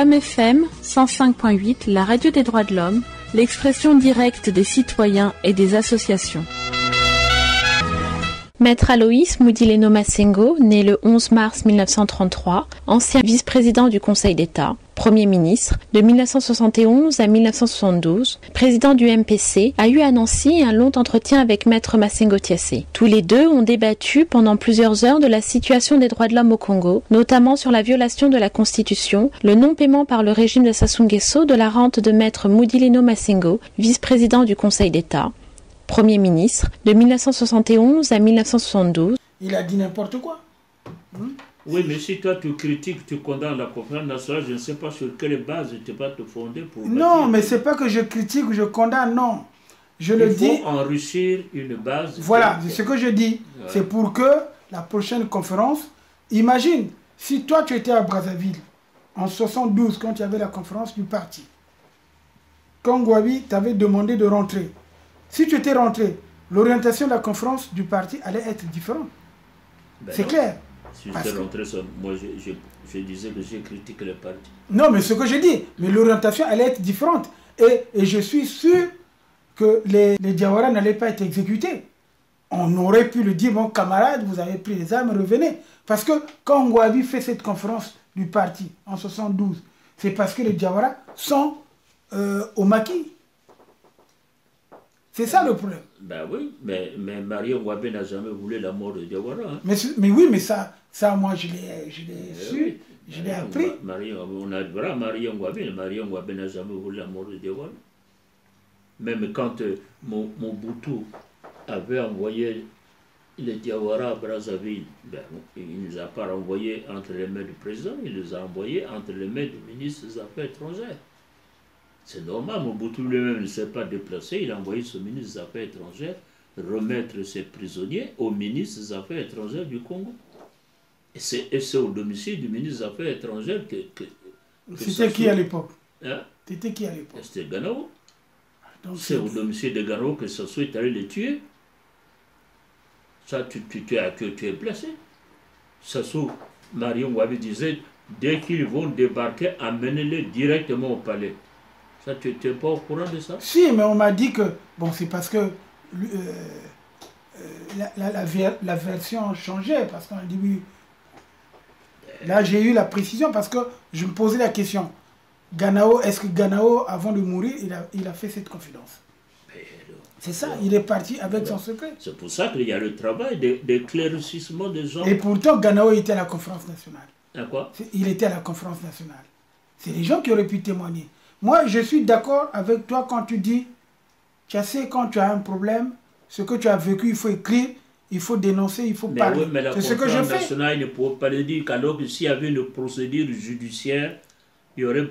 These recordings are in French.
Forum FM 105.8, la radio des droits de l'homme, l'expression directe des citoyens et des associations. Maître Aloïs Mudileno Massengo, né le 11 mars 1933, ancien vice-président du Conseil d'État, Premier ministre, de 1971 à 1972, président du MPC, a eu à Nancy un long entretien avec Maître Massengo Thiassé. Tous les deux ont débattu pendant plusieurs heures de la situation des droits de l'homme au Congo, notamment sur la violation de la Constitution, le non-paiement par le régime de Sassou Nguesso de la rente de Maître Mudileno Massengo, vice-président du Conseil d'État, Premier ministre, de 1971 à 1972. Il a dit n'importe quoi. Oui, mais si toi tu critiques, tu condamnes la conférence nationale, je ne sais pas sur quelle base tu vas te fonder pour... Non, mais c'est pas que je critique ou je condamne, non. Je le dis... Il faut enrichir une base... Voilà, c'est ce que je dis. Ouais. C'est pour que la prochaine conférence... Imagine, si toi tu étais à Brazzaville, en 72, quand il y avait la conférence du parti, quand Gouabi t'avait demandé de rentrer, si tu étais rentré, l'orientation de la conférence du parti allait être différente. Ben c'est clair. Si j'étais rentré, moi je disais que j'ai critiqué le parti. Non, mais ce que j'ai dit, mais l'orientation allait être différente. Et je suis sûr que les Diawara n'allaient pas être exécutés. On aurait pu le dire, mon camarade, vous avez pris les armes, revenez. Parce que quand Gouabi fait cette conférence du parti en 72, c'est parce que les Diawara sont au maquis. C'est ça le problème. Ben oui, mais Mario Ngouabe n'a jamais voulu la mort de Diawara. Hein. Mais oui, mais ça moi je l'ai su, oui. Je l'ai appris. Mario Ngouabe n'a jamais voulu la mort de Diawara. Même quand Mobutu avait envoyé les Diawara à Brazzaville, ben, il ne les a pas renvoyés entre les mains du président, il les a envoyés entre les mains du ministre des Affaires étrangères. C'est normal, Mobutu lui-même ne s'est pas déplacé, il a envoyé son ministre des Affaires étrangères remettre ses prisonniers au ministre des Affaires étrangères du Congo. Et c'est au domicile du ministre des Affaires étrangères que c'était qui à l'époque? Hein? C'était qui à l'époque? C'était Ganawa. C'est au domicile de Ganawa que Sassou est allé les tuer. Ça, tu es placé. Sassou, Marion Ngouabe disait, dès qu'ils vont débarquer, amenez-les directement au palais. Ça, tu n'es pas au courant de ça? Si, mais on m'a dit que, bon, c'est parce que la version a changé, parce qu'on a dit oui. Là, j'ai eu la précision, parce que je me posais la question. Ganao, est-ce que Ganao, avant de mourir, il a fait cette confidence? C'est ça, il est parti avec son secret. C'est pour ça qu'il y a le travail d'éclaircissement des gens. Et pourtant, Ganao était à la conférence nationale. À quoi? Il était à la conférence nationale. C'est les gens qui auraient pu témoigner. Moi, je suis d'accord avec toi quand tu dis, Thiassé, quand tu as un problème, ce que tu as vécu, il faut écrire, il faut dénoncer, il faut parler. Oui, mais la conférence nationale ne peut pas le dire, qu'alors que s'il y avait une procédure judiciaire,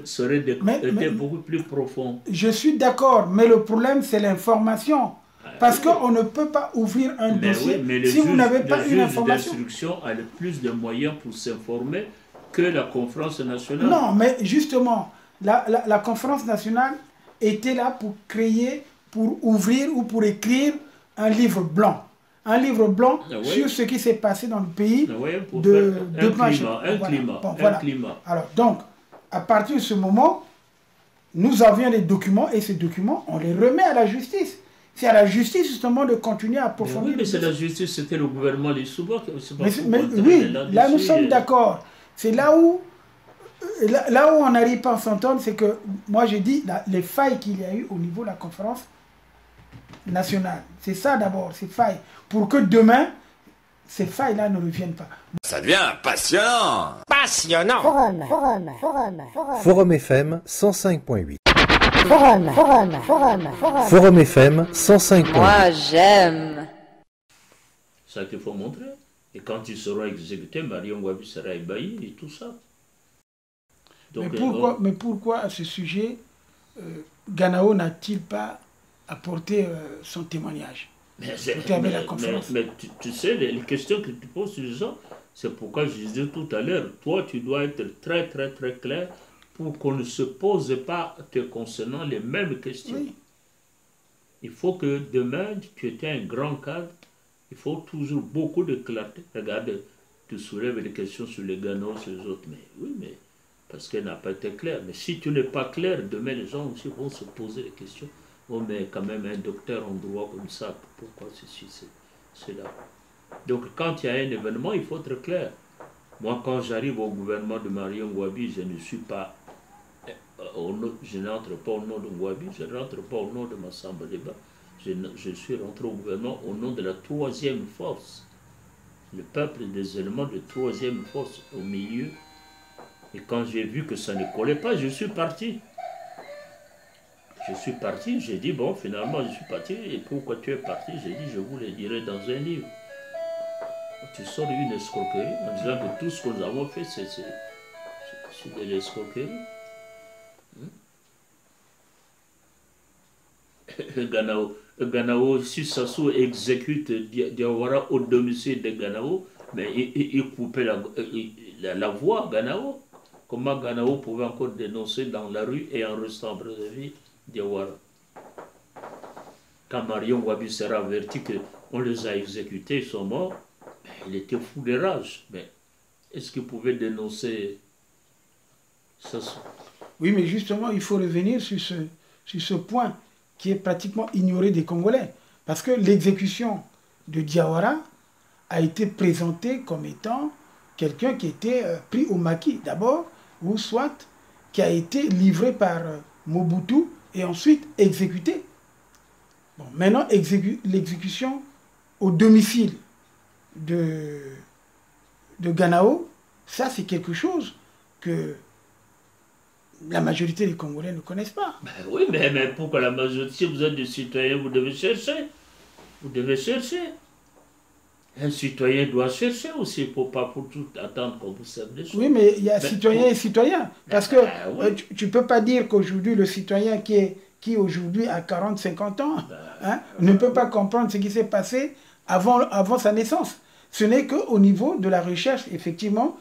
ça aurait été beaucoup plus profond. Je suis d'accord, mais le problème, c'est l'information. Parce qu'on ne peut pas ouvrir un dossier si vous n'avez pas une information. Le juge d'instruction a le plus de moyens pour s'informer que la conférence nationale. Non, mais justement, la conférence nationale était là pour créer, pour ouvrir ou pour écrire un livre blanc. Un livre blanc sur ce qui s'est passé dans le pays un climat. Alors, donc, à partir de ce moment, nous avions des documents et ces documents, on les remet à la justice. C'est à la justice justement de continuer à approfondir. Oui, mais c'est la justice, c'était le gouvernement des Souba. Oui, là nous sommes d'accord. C'est là où on n'arrive pas à s'entendre, c'est que moi j'ai dit les failles qu'il y a eu au niveau de la conférence nationale. C'est ça d'abord, ces failles. Pour que demain, ces failles-là ne reviennent pas. Ça devient passionnant. Passionnant. Forum FM 105.8. Forum FM 105.8. Moi, j'aime. C'est ça qu'il faut montrer. Et quand il sera exécuté, Marion Ngouabe sera ébahi et tout ça. Donc, mais pourquoi à ce sujet, Ganao n'a-t-il pas apporté son témoignage? Mais tu sais, les questions que tu poses sur les gens, c'est pourquoi je disais tout à l'heure, toi tu dois être très très très clair pour qu'on ne se pose pas te concernant les mêmes questions. Oui. Il faut que demain, tu étais un grand cadre, il faut toujours beaucoup de clarté. Regarde, tu soulèves des questions sur les Ghanos, sur les autres, mais oui, mais parce qu'elle n'a pas été claire. Mais si tu n'es pas clair, demain les gens aussi vont se poser des questions. Oh, mais quand même un docteur en droit comme ça, pourquoi ceci, cela? Donc quand il y a un événement, il faut être clair. Moi, quand j'arrive au gouvernement de Marion Ngouabi, je ne suis pas, je n'entre pas au nom de Ngouabi, je n'entre pas au nom de Massamba Deba. Je suis rentré au gouvernement au nom de la troisième force. Le peuple des éléments de troisième force au milieu. Et quand j'ai vu que ça ne collait pas, je suis parti. Je suis parti, j'ai dit, bon, finalement, je suis parti. Et pourquoi tu es parti? J'ai dit, je vous le dirai dans un livre. Tu sors une escroquerie en disant que tout ce que nous avons fait, c'est de l'escroquerie. Ganao, si Sassou exécute Diawara au domicile de Ganao, mais il coupait la voie Ganao. Comment Ganao pouvait encore dénoncer dans la rue et en restant en Brazzaville Diawara? Quand Marion Ngouabi sera averti qu'on les a exécutés, ils sont morts, il était fou de rage. Mais est-ce qu'il pouvait dénoncer Sassou? Oui, mais justement, il faut revenir sur ce point qui est pratiquement ignoré des Congolais. Parce que l'exécution de Diawara a été présentée comme étant quelqu'un qui était pris au maquis d'abord, ou soit qui a été livré par Mobutu et ensuite exécuté. Bon, maintenant, l'exécution au domicile de Ganao, ça c'est quelque chose que la majorité des Congolais ne connaissent pas. Ben oui, mais pourquoi la majorité, si vous êtes des citoyens, vous devez chercher. Vous devez chercher. Un citoyen doit chercher aussi, pas pour tout attendre qu'on vous serve des choses. Oui, mais il y a citoyen et citoyen. Parce que oui. Tu ne peux pas dire qu'aujourd'hui, le citoyen qui aujourd'hui a 40-50 ans ne peut pas comprendre ce qui s'est passé avant sa naissance. Ce n'est qu'au niveau de la recherche, effectivement,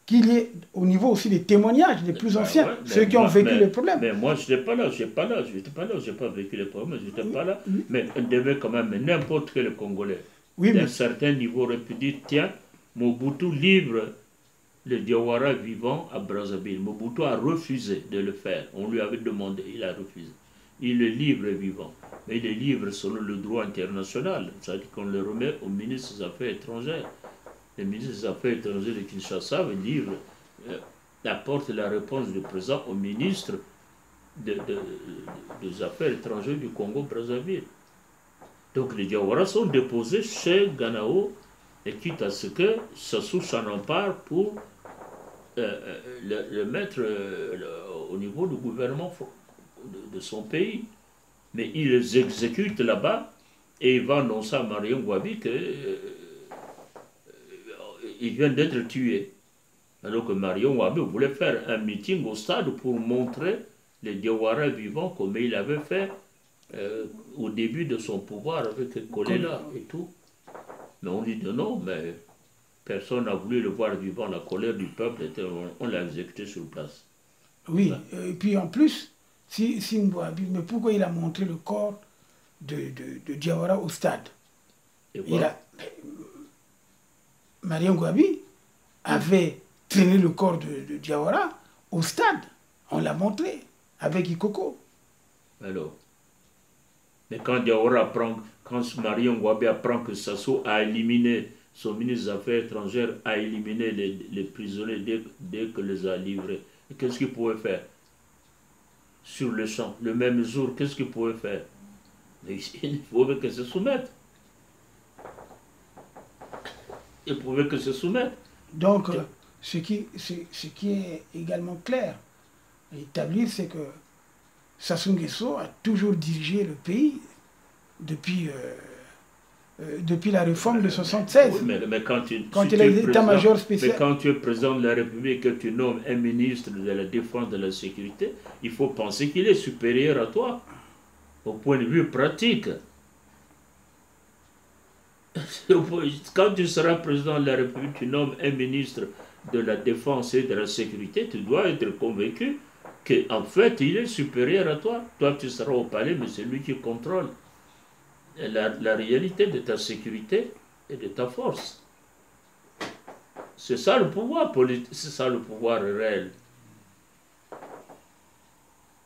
qu'il y ait au niveau aussi des témoignages les plus anciens, ceux qui ont vécu le problème. Mais moi, je n'étais pas là, je n'ai pas vécu les problèmes, je n'étais pas là. Mais on devait quand même, n'importe quel Congolais, d'un certain niveau, aurait pu dire, tiens, Mobutu livre le Diawara vivant à Brazzaville. Mobutu a refusé de le faire. On lui avait demandé, il a refusé. Il le livre vivant. Mais il le livre selon le droit international. C'est-à-dire qu'on le remet au ministre des Affaires étrangères. Le ministre des Affaires étrangères de Kinshasa livre, apporte la réponse du président au ministre des Affaires étrangères du Congo-Brazzaville. Donc les Diawara sont déposés chez Ganao, et quitte à ce que Sassou s'en empare pour le mettre au niveau du gouvernement de son pays. Mais il les exécute là-bas et il va annoncer à Marion Ngouabi qu'il vient d'être tué. Alors que Marion Ngouabi voulait faire un meeting au stade pour montrer les Diawara vivants comme il avait fait au début de son pouvoir avec Kolela et tout. Mais on dit non, mais personne n'a voulu le voir vivant. La colère du peuple, on l'a exécuté sur place. Oui, et puis en plus, si Ngouabi, mais pourquoi il a montré le corps de Diawara au stade? Marion Ngouabi avait traîné le corps de Diawara au stade. On l'a montré avec Ikoko. Alors, mais quand Diawara apprend, quand Marion Ngouabi apprend que Sassou a éliminé, son ministre des Affaires étrangères a éliminé les prisonniers dès que les a livrés, qu'est-ce qu'il pouvait faire? Sur le champ, le même jour, qu'est-ce qu'il pouvait faire? Il pouvait que se soumettre. Il pouvait que se soumettre. Donc, ce qui est également clair à établir, c'est que Sassou Nguesso a toujours dirigé le pays depuis la réforme de 1976. Oui, mais quand il a l'état-major spécial. Mais quand tu es président de la République et que tu nommes un ministre de la Défense de la Sécurité, il faut penser qu'il est supérieur à toi, au point de vue pratique. Quand tu seras président de la République, tu nommes un ministre de la Défense et de la Sécurité, tu dois être convaincu qu'en fait, il est supérieur à toi. Toi, tu seras au palais, mais c'est lui qui contrôle la réalité de ta sécurité et de ta force. C'est ça le pouvoir politique, c'est ça le pouvoir réel.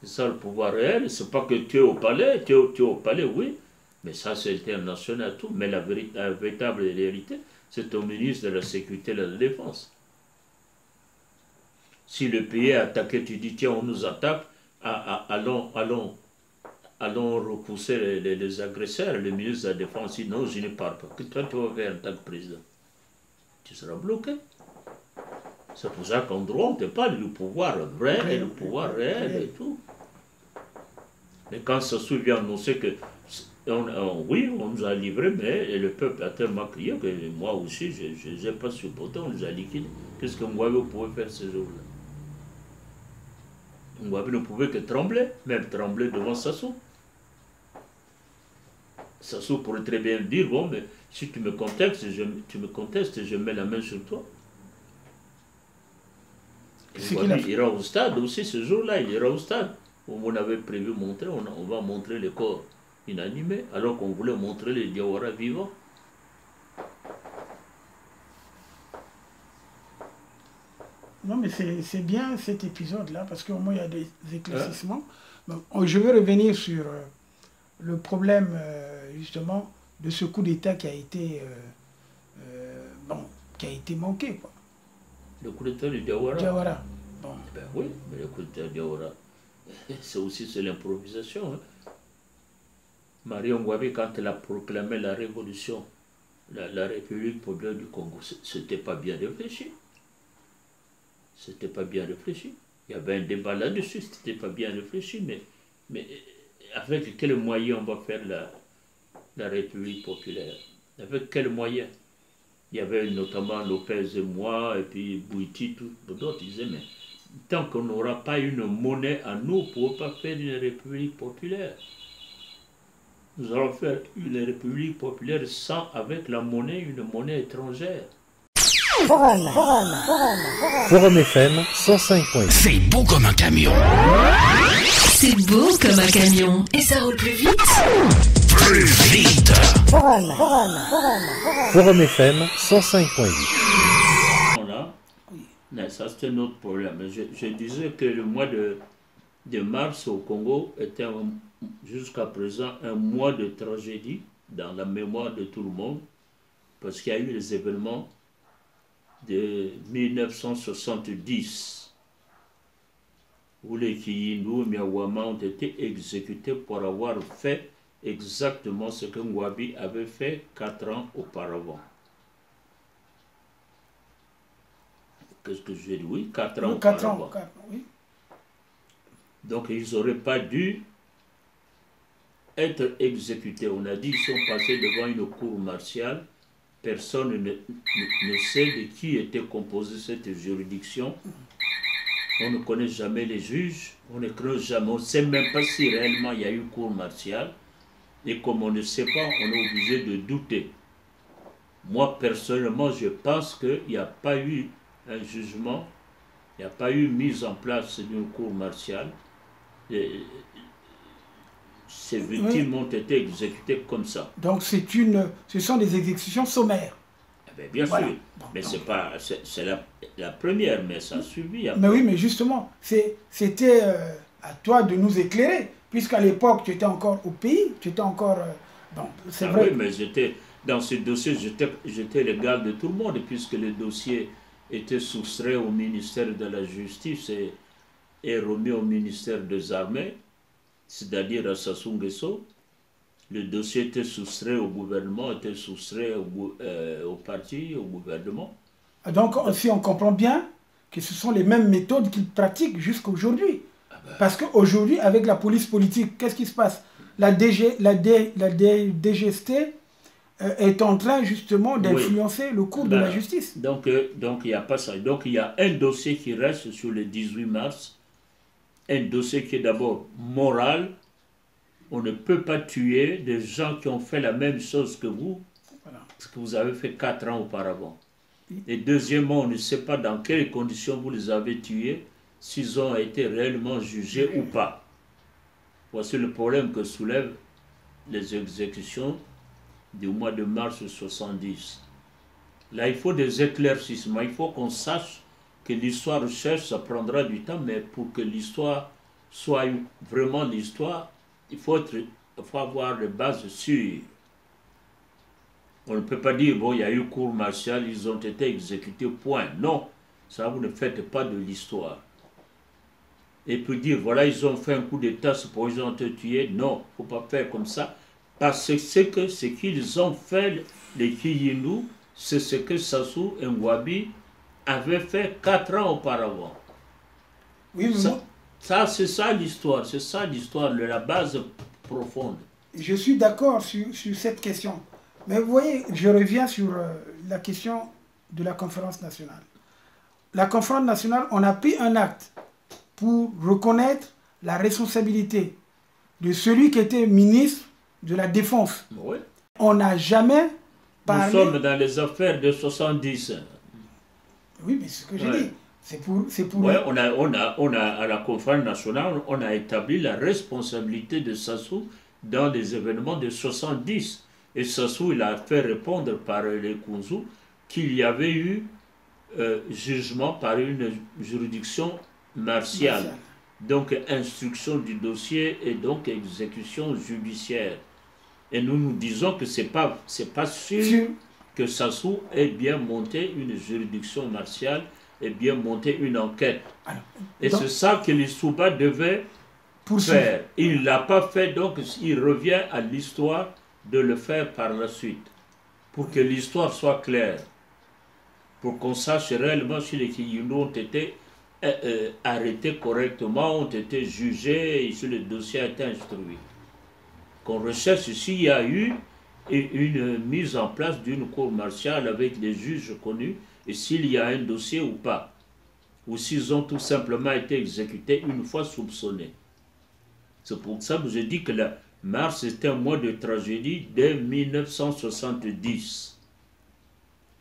C'est ça le pouvoir réel. C'est pas que tu es au palais, tu es au palais, oui. Mais ça, c'est international, tout. Mais la véritable réalité, c'est au ministre de la Sécurité et de la Défense. Si le pays est attaqué, tu dis, tiens, on nous attaque, allons repousser les agresseurs. Le ministre de la Défense dit, non, je ne pars pas. Que toi, tu vas faire en tant que président? Tu seras bloqué. C'est pour ça qu'en droit, on te parle du pouvoir vrai et du pouvoir réel et tout. Mais quand ça se vient annoncer que, oui, on nous a livrés, mais le peuple a tellement crié que moi aussi, je n'ai pas supporté, on nous a liquidés. Qu'est-ce que Mouavé pouvait faire ce jour-là? Mouavé ne pouvait que trembler, même trembler devant Sassou. Sassou pourrait très bien dire, bon, mais si tu me contestes, je mets la main sur toi. Il ira au stade aussi ce jour-là, il ira au stade. On avait prévu montrer, on va montrer les corps inanimés, alors qu'on voulait montrer les Diawara vivants. Non, mais c'est bien cet épisode-là, parce qu'au moins il y a des éclaircissements. Bon, je veux revenir sur le problème, justement, de ce coup d'État qui a été manqué, quoi. Le coup d'État du Diawara. Diawara. Bon. Ben oui, mais le coup d'État du Diawara, c'est l'improvisation. Hein. Marie Ngouabi, quand elle a proclamé la révolution, la République populaire du Congo, c'était pas bien réfléchi. C'était pas bien réfléchi. Il y avait un débat là-dessus, c'était pas bien réfléchi, mais avec quels moyens on va faire la République populaire? Avec quels moyens? Il y avait notamment Lopez et moi, et puis Bouiti, d'autres disaient, mais tant qu'on n'aura pas une monnaie à nous, on ne pourra pas faire une République populaire. Nous allons faire une République populaire sans, avec la monnaie, une monnaie étrangère. Forum FM 105.8. C'est beau comme un camion. C'est beau comme un camion. Et ça roule plus vite. Plus vite. Forum FM 105.8. Voilà. Ça, c'est un autre problème. Je disais que le mois de mars au Congo était jusqu'à présent un mois de tragédie dans la mémoire de tout le monde, parce qu'il y a eu les événements de 1970 où les Kiyindou et Miawama ont été exécutés pour avoir fait exactement ce que Ngouabi avait fait 4 ans auparavant. Qu'est-ce que je vais dire? Oui, 4 ans auparavant. Oui. Donc ils n'auraient pas dû être exécutés. On a dit qu'ils sont passés devant une cour martiale. Personne ne sait de qui était composée cette juridiction. On ne connaît jamais les juges. On ne sait même pas si réellement il y a eu cour martiale. Et comme on ne sait pas, on est obligé de douter. Moi, personnellement, je pense qu'il n'y a pas eu un jugement, il n'y a pas eu mise en place d'une cour martiale. Ces victimes ont été exécutées comme ça. Donc ce sont des exécutions sommaires. Eh bien, bien sûr, mais c'est la première, mais ça a suivi. Mais oui, mais justement, c'était à toi de nous éclairer, puisqu'à l'époque, tu étais encore au pays, tu étais encore... c'est vrai. Oui, mais dans ce dossier, j'étais l'égal de tout le monde, puisque le dossier était soustrait au ministère de la Justice et remis au ministère des Armées, c'est-à-dire à Sassou Nguesso. Le dossier était soustrait au gouvernement, était soustrait au parti, au gouvernement. Donc, si on comprend bien que ce sont les mêmes méthodes qu'ils pratiquent jusqu'à aujourd'hui. Parce qu'aujourd'hui, avec la police politique, qu'est-ce qui se passe? La DGST est en train justement d'influencer le cours de la justice. Donc, il n'y a pas ça. Donc, il y a un dossier qui reste sur le 18 mars. Un dossier qui est d'abord moral. On ne peut pas tuer des gens qui ont fait la même chose que vous, ce que vous avez fait 4 ans auparavant. Et deuxièmement, on ne sait pas dans quelles conditions vous les avez tués, s'ils ont été réellement jugés ou pas. Voici le problème que soulèvent les exécutions du mois de mars 70. Là, il faut des éclaircissements. Il faut qu'on sache que l'histoire cherche, ça prendra du temps, mais pour que l'histoire soit vraiment l'histoire, il faut avoir des bases sûres. On ne peut pas dire, bon, il y a eu cour martiale, ils ont été exécutés, point. Non, ça vous ne faites pas de l'histoire. Et puis dire, voilà, ils ont fait un coup d'État, c'est pour ils ont été tués. Non, il ne faut pas faire comme ça. Parce que ce qu'ils ont fait, les Kiyindou, c'est ce que Sassou Nguabi avait fait 4 ans auparavant. Oui, mais c'est ça l'histoire, la base profonde. je suis d'accord sur cette question. Mais vous voyez, je reviens sur la question de la conférence nationale. La conférence nationale, on a pris un acte pour reconnaître la responsabilité de celui qui était ministre de la Défense. Oui. On n'a jamais parlé... Nous sommes dans les affaires de 70. Oui, mais c'est ce que j'ai dit. C'est pour... Ouais, on a, à la conférence nationale, on a établi la responsabilité de Sassou dans les événements de 70. Et Sassou, il a fait répondre par les Kounzou qu'il y avait eu jugement par une juridiction martiale. Donc instruction du dossier et donc exécution judiciaire. Et nous disons que c'est pas sûr que Sassou ait bien monté une juridiction martiale et bien monté une enquête. Alors, et c'est ça que les Souba devaient faire. Il ne l'a pas fait, donc il revient à l'histoire de le faire par la suite. Pour que l'histoire soit claire. Pour qu'on sache réellement si les Kiyindou ont été arrêtés correctement, ont été jugés et si le dossier a été instruit. Qu'on recherche s'il y a eu une mise en place d'une cour martiale avec des juges connus et s'il y a un dossier ou pas. Ou s'ils ont tout simplement été exécutés une fois soupçonnés. C'est pour ça que je dis que la mars était un mois de tragédie dès 1970.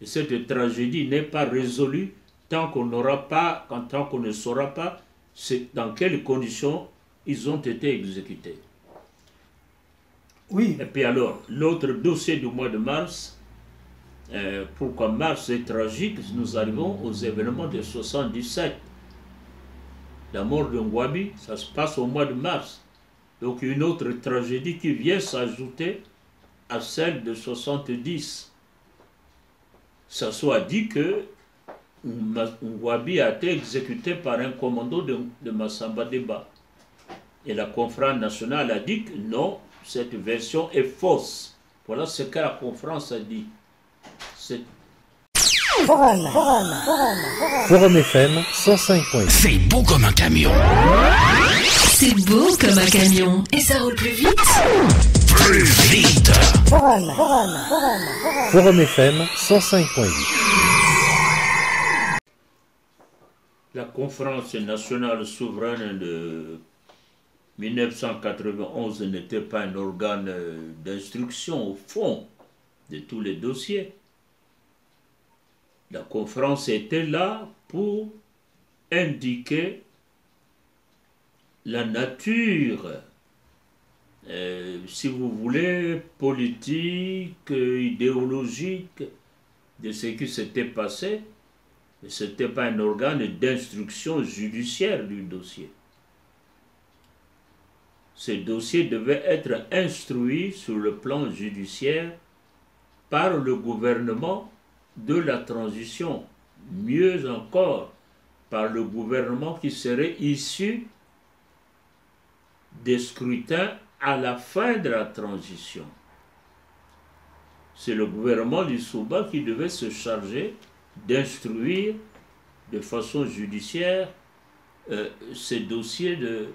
Et cette tragédie n'est pas résolue tant qu'on ne saura pas dans quelles conditions ils ont été exécutés. Oui. Et puis alors, l'autre dossier du mois de mars, pourquoi mars est tragique, nous arrivons aux événements de 77. La mort de Ngouabi, ça se passe au mois de mars. Donc une autre tragédie qui vient s'ajouter à celle de 70. Sassou a dit que Ngouabi a été exécuté par un commando de Massamba Deba. Et la conférence nationale a dit que non, cette version est fausse. Voilà ce que la conférence a dit. Forum FM 105.8. C'est beau comme un camion. C'est beau comme un camion. Et ça roule plus vite. Plus vite. Forum FM 105.8. La conférence nationale souveraine de 1991 n'était pas un organe d'instruction au fond de tous les dossiers. La conférence était là pour indiquer la nature, si vous voulez, politique, idéologique de ce qui s'était passé. Ce n'était pas un organe d'instruction judiciaire du dossier. Ces dossiers devaient être instruits sur le plan judiciaire par le gouvernement de la transition, mieux encore par le gouvernement qui serait issu des scrutins à la fin de la transition. C'est le gouvernement du Souba qui devait se charger d'instruire de façon judiciaire ces dossiers de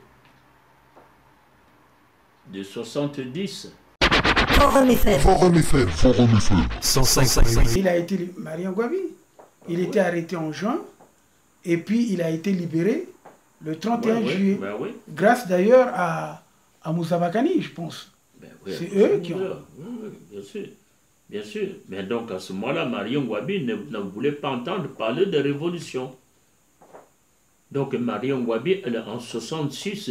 70. Il a été Marie Ngouabi. Il était arrêté en juin et puis il a été libéré le 31 juillet. Ben oui. Grâce d'ailleurs à Moussa Bakani, je pense. Ben oui, c'est eux qui ont... Oui, bien sûr. Bien sûr. Mais donc à ce moment-là, Marie Ngouabi ne voulait pas entendre parler de révolution. Donc Marie Ngouabi, en 66,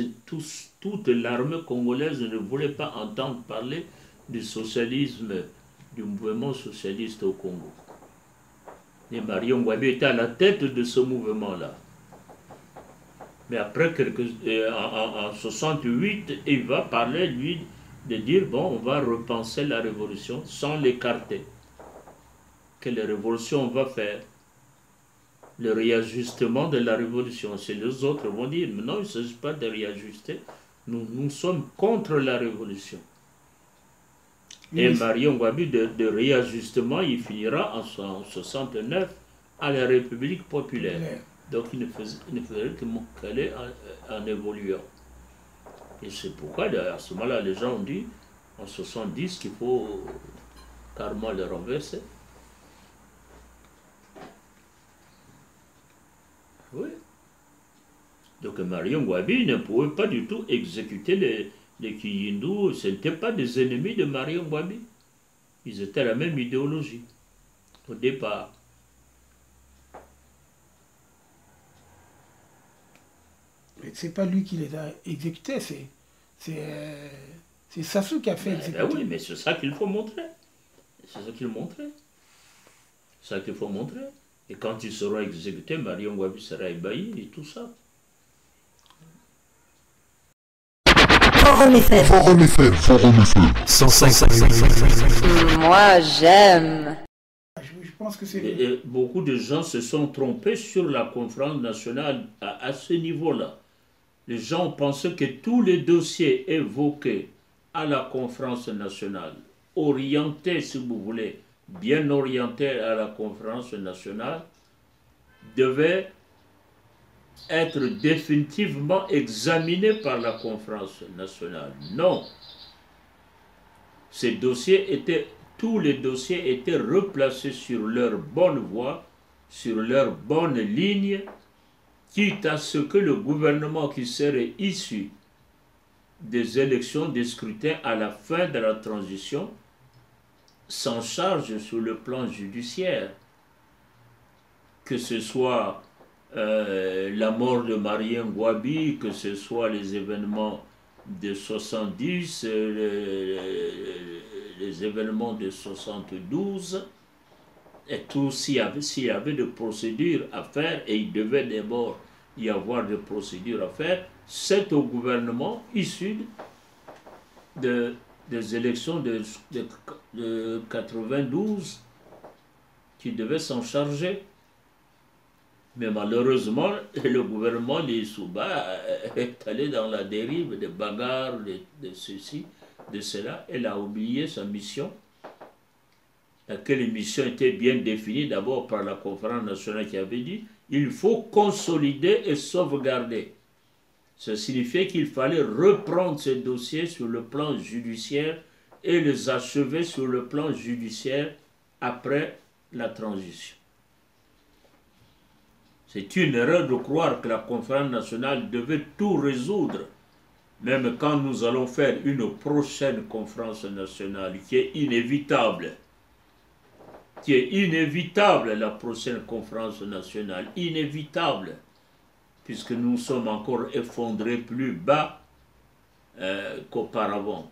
toute l'armée congolaise ne voulait pas entendre parler du socialisme, du mouvement socialiste au Congo. Et Marie Ngouabi était à la tête de ce mouvement-là. Mais après, en 68, il va parler, lui, de dire, bon, on va repenser la révolution sans l'écarter. Quelle révolution on va faire? Le réajustement de la révolution. C'est les autres vont dire, mais non, il ne s'agit pas de réajuster. Nous sommes contre la révolution. Et Marion Ngouabi, de réajustement, il finira en 69 à la République populaire. Donc il ne faisait qu'aller en évoluant. Et c'est pourquoi, à ce moment-là, les gens ont dit, en 70, qu'il faut carrément le renverser. Oui. Donc Marion Ngouabi ne pouvait pas du tout exécuter les Kiyindou. Ce n'étaient pas des ennemis de Marion Ngouabi. Ils étaient la même idéologie au départ. Mais c'est pas lui qui les a exécutés, c'est Sassou qui a fait exécuter. Oui, mais c'est ça qu'il faut montrer. C'est ça qu'il montrait. C'est ça qu'il faut montrer. Et quand ils seront exécutés, Marion Ngouabi sera ébahi et tout ça. Forum FM. Forum FM. Forum FM. 105.8. Moi, j'aime. Je pense que c'est... Et beaucoup de gens se sont trompés sur la conférence nationale à ce niveau-là. Les gens pensaient que tous les dossiers évoqués à la conférence nationale, orientés, si vous voulez, bien orientés à la conférence nationale, devaient être définitivement examinés par la conférence nationale. Non. Tous les dossiers étaient replacés sur leur bonne voie, sur leur bonne ligne, quitte à ce que le gouvernement qui serait issu des élections, des scrutins à la fin de la transition, s'en charge sur le plan judiciaire. Que ce soit la mort de Marion Ngouabi, que ce soit les événements de 70, les événements de 72, et tout, s'il y avait des procédures à faire, et il devait d'abord y avoir des procédures à faire, c'est au gouvernement issu des élections de 92 qui devait s'en charger. Mais malheureusement, le gouvernement des Souba est allé dans la dérive des bagarres, de ceci, de cela. Elle a oublié sa mission. Laquelle mission était bien définie d'abord par la conférence nationale qui avait dit il faut consolider et sauvegarder. Ça signifiait qu'il fallait reprendre ces dossiers sur le plan judiciaire et les achever sur le plan judiciaire après la transition. C'est une erreur de croire que la conférence nationale devait tout résoudre, même quand nous allons faire une prochaine conférence nationale qui est inévitable. La prochaine conférence nationale, inévitable, puisque nous sommes encore effondrés plus bas qu'auparavant.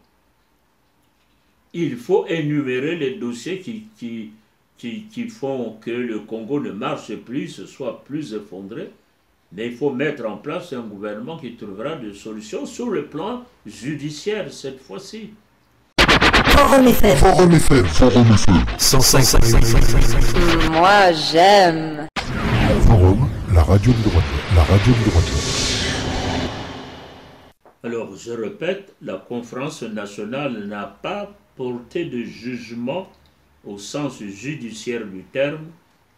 Il faut énumérer les dossiers qui font que le Congo ne marche plus, se soit plus effondré, mais il faut mettre en place un gouvernement qui trouvera des solutions sur le plan judiciaire cette fois-ci. Forum FM. Forum FM. Forum FM. 105.8. Moi, j'aime. Forum, la radio du droit. La radio du droit. Alors, je répète, la conférence nationale n'a pas porté de jugement au sens judiciaire du terme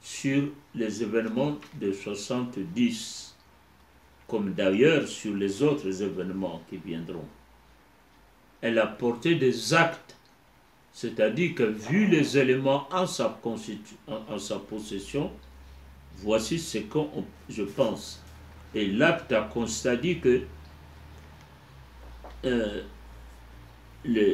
sur les événements de 70, comme d'ailleurs sur les autres événements qui viendront. Elle a porté des actes, c'est-à-dire que vu les éléments en sa possession, voici ce que je pense. Et l'acte a constaté que les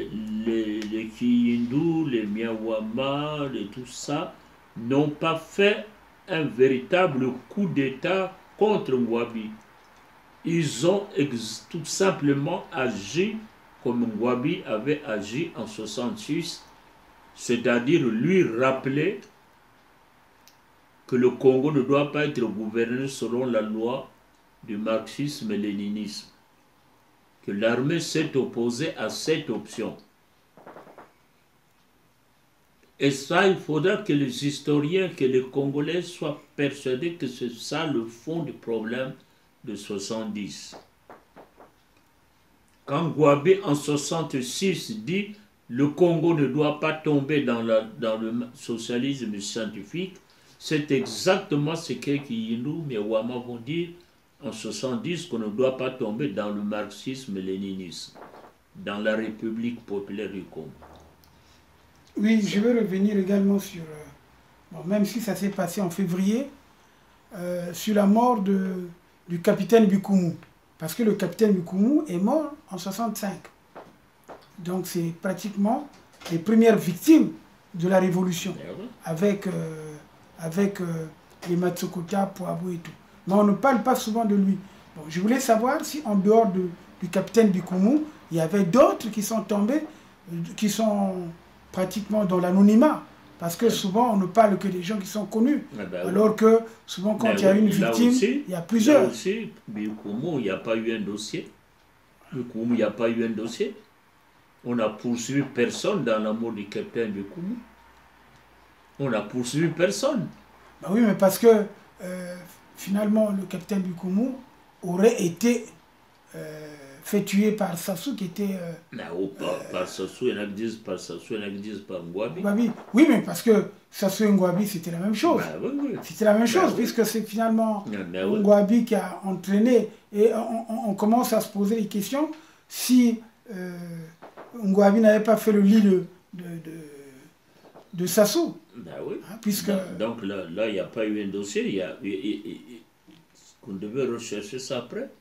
Kiyindou, les Miawama, tout ça, n'ont pas fait un véritable coup d'État contre Ngouabi. Ils ont tout simplement agi comme Ngouabi avait agi en 66, c'est-à-dire lui rappeler que le Congo ne doit pas être gouverné selon la loi du marxisme-léninisme, que l'armée s'est opposée à cette option. Et ça, il faudra que les historiens, que les Congolais soient persuadés que c'est ça le fond du problème de 70. Quand Gouabi en 66 dit « le Congo ne doit pas tomber dans le socialisme scientifique », c'est exactement ce que Kiyindou et Ouama vont dire en 70, qu'on ne doit pas tomber dans le marxisme-léninisme, dans la République populaire du Congo. Oui, je veux revenir également sur, même si ça s'est passé en février, sur la mort du capitaine Bikoumou. Parce que le capitaine Bikoumou est mort en 65. Donc c'est pratiquement les premières victimes de la révolution, avec les Matsokota, Poabou et tout. Mais on ne parle pas souvent de lui. Bon, je voulais savoir si en dehors du capitaine Bikoumou, il y avait d'autres qui sont tombés, qui sont pratiquement dans l'anonymat. Parce que souvent, on ne parle que des gens qui sont connus. Alors que souvent, quand il y a une victime, il y a plusieurs. Là aussi, Bikoumou, il n'y a pas eu un dossier. Bikoumou, il n'y a pas eu un dossier. On n'a poursuivi personne dans la mort du capitaine Bikoumou. On n'a poursuivi personne. Ben oui, mais parce que finalement, le capitaine Bikoumou aurait été fait tuer par Sassou qui était... par Sassou, il y en a qui disent par Sassou, il y en a qui disent par Ngouabi. Oui, mais parce que Sassou et Ngouabi, c'était la même chose. Oui. C'était la même chose, puisque c'est finalement Ngouabi qui a entraîné. Et on commence à se poser les questions si Ngouabi n'avait pas fait le lit de Sassou. Oui. Hein, puisque... Donc là, il n'y a pas eu un dossier. On devait rechercher ça après.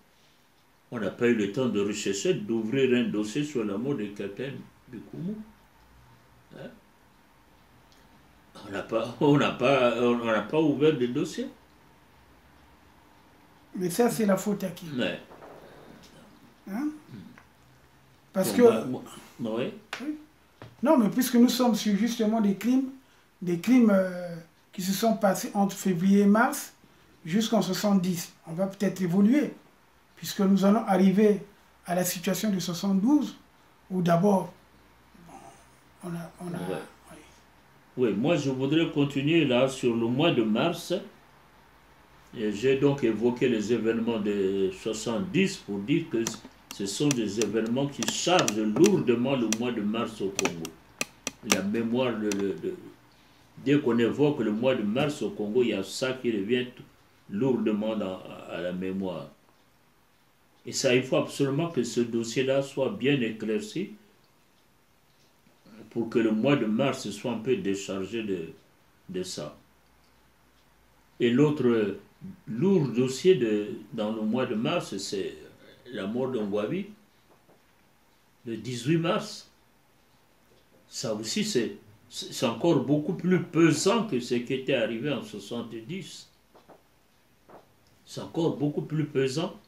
On n'a pas eu le temps de rechercher, d'ouvrir un dossier sur la mort du capitaine Bikoumou. Hein? On n'a pas ouvert de dossier. Mais ça, c'est la faute à qui? Hein? Parce que... Oui. Non, mais puisque nous sommes sur justement des crimes qui se sont passés entre février et mars jusqu'en 70, on va peut-être évoluer. Puisque nous allons arriver à la situation de 72, où d'abord, on a... Oui, moi je voudrais continuer là sur le mois de mars. J'ai donc évoqué les événements de 70 pour dire que ce sont des événements qui chargent lourdement le mois de mars au Congo. La mémoire, dès qu'on évoque le mois de mars au Congo, il y a ça qui revient lourdement à la mémoire. Et ça, il faut absolument que ce dossier-là soit bien éclairci pour que le mois de mars soit un peu déchargé de ça. Et l'autre lourd dossier dans le mois de mars, c'est la mort de Ngouabi, le 18 mars. Ça aussi, c'est encore beaucoup plus pesant que ce qui était arrivé en 70. C'est encore beaucoup plus pesant.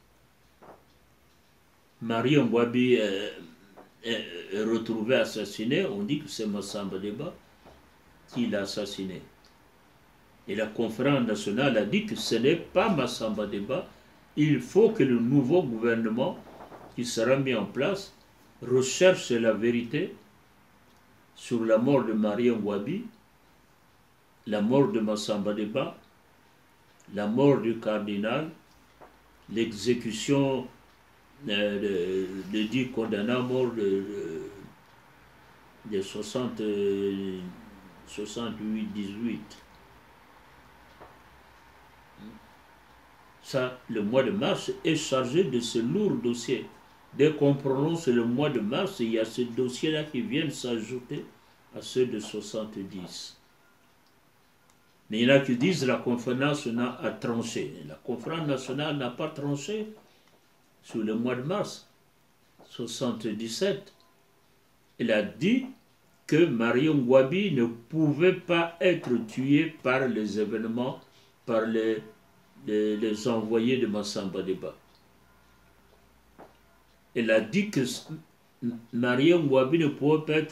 Marie Ngouabi est retrouvée assassinée. On dit que c'est Massamba Deba qui l'a assassiné. Et la conférence nationale a dit que ce n'est pas Massamba Deba. Il faut que le nouveau gouvernement qui sera mis en place recherche la vérité sur la mort de Marie Ngouabi, la mort de Massamba Deba, la mort du cardinal, l'exécution de 10 condamnés à mort de 68-18. Ça, le mois de mars est chargé de ce lourd dossier. Dès qu'on prononce le mois de mars, il y a ce dossier-là qui vient s'ajouter à ceux de 70. Mais il y en a qui disent que la conférence nationale a tranché. La conférence nationale n'a pas tranché sur le mois de mars 77. Elle a dit que Marie Ngouabi ne pouvait pas être tuée par les événements, par les envoyés de Massamba Deba. Elle a dit que Marie Ngouabi ne pouvait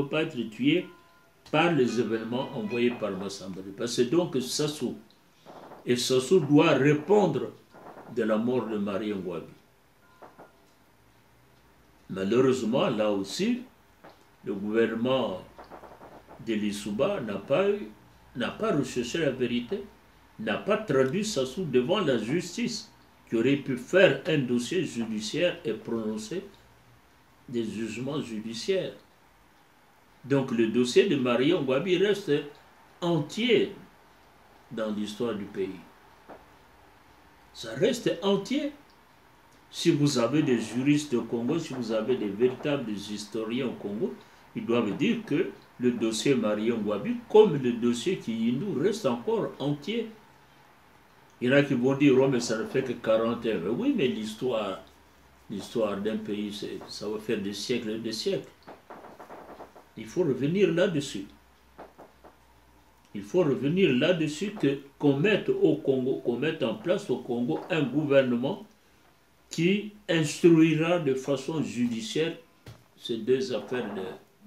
pas être tuée par les événements envoyés par Massamba Deba. C'est donc Sassou. Et Sassou doit répondre de la mort de Marie Ngouabi. Malheureusement, là aussi, le gouvernement de l'Issouba n'a pas recherché la vérité, n'a pas traduit Sassou devant la justice, qui aurait pu faire un dossier judiciaire et prononcer des jugements judiciaires. Donc le dossier de Marie Ngouabi reste entier dans l'histoire du pays. Ça reste entier. Si vous avez des juristes au Congo, si vous avez des véritables historiens au Congo, ils doivent dire que le dossier Marie Ngouabi, comme le dossier Kiyindou, reste encore entier. Il y en a qui vont dire, oh, mais ça ne fait que 40 ans. Oui, mais l'histoire d'un pays, ça va faire des siècles et des siècles. Il faut revenir là-dessus. Il faut revenir là-dessus, qu'on mette au Congo, qu'on mette en place au Congo un gouvernement qui instruira de façon judiciaire ces deux affaires